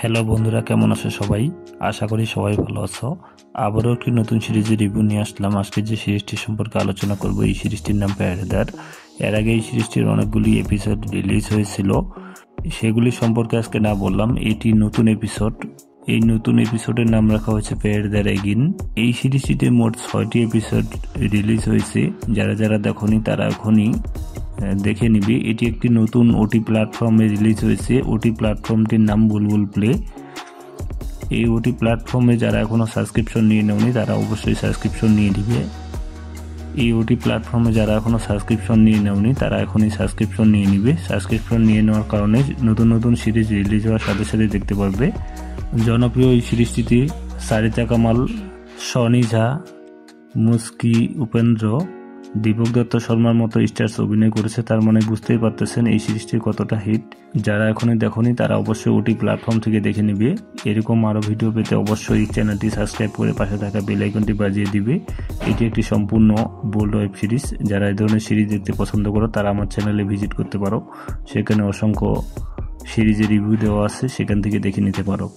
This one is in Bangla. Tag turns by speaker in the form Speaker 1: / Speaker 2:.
Speaker 1: হ্যালো বন্ধুরা, কেমন আছো সবাই? আশা করি সবাই ভালো আছো। আবারও একটি নতুন সিরিজের রিভিউ নিয়ে আসলাম। আজকে যে সিরিজটি সম্পর্কে আলোচনা করব, এই সিরিজটির নাম প্যারাডার। এর আগে এই সিরিজটির অনেকগুলি এপিসোড রিলিজ হয়েছিল, সেগুলি সম্পর্কে আজকে না বললাম। এটি নতুন এপিসোড। এই নতুন এপিসোডের নাম রাখা হয়েছে প্যারাডার এগেইন। এই সিরিজটিতে মোট 6টি এপিসোড রিলিজ হয়েছে। যারা যারা দেখনি তারা এখনই দেখে নিবি। এটি একটি নতুন ওটি প্ল্যাটফর্মে রিলিজ হয়েছে। ওটি প্ল্যাটফর্মটির নাম বুলবুল প্লে। এই ওটি প্ল্যাটফর্মে যারা এখনো সাবস্ক্রিপশন নিয়ে নেওনি তারা অবশ্যই সাবস্ক্রিপশন নিয়ে নিবে। এই ওটি প্ল্যাটফর্মে যারা এখনো সাবস্ক্রিপশন নিয়ে নেওনি তারা এখনই সাবস্ক্রিপশন নিয়ে নিবে। সাবস্ক্রিপশন নিয়ে নেওয়ার কারণে নতুন নতুন সিরিজ রিলিজ হওয়ার সাথে সাথে দেখতে পারবে। জনপ্রিয় এই সিরিজটিতে সারিতা কামাল, সনি ঝা, মুস্কি, উপেন্দ্র, দীপক দত্ত শর্মার মতো স্টার্স অভিনয় করেছে। তার মানে বুঝতেই পারতেছেন এই সিরিজটি কতটা হিট। যারা এখনই দেখনি তারা অবশ্যই ওটি প্ল্যাটফর্ম থেকে দেখে নিবে। এরকম আরও ভিডিও পেতে অবশ্যই চ্যানেলটি সাবস্ক্রাইব করে পাশে থাকা বেল আইকনটি বাজিয়ে দিবে। এটি একটি সম্পূর্ণ বোল্ড ওয়েব সিরিজ। যারা এই ধরনের সিরিজ দেখতে পছন্দ করো তারা আমার চ্যানেলে ভিজিট করতে পারো। সেখানে অসংখ্য সিরিজের রিভিউ দেওয়া আছে, সেখান থেকে দেখে নিতে পারো।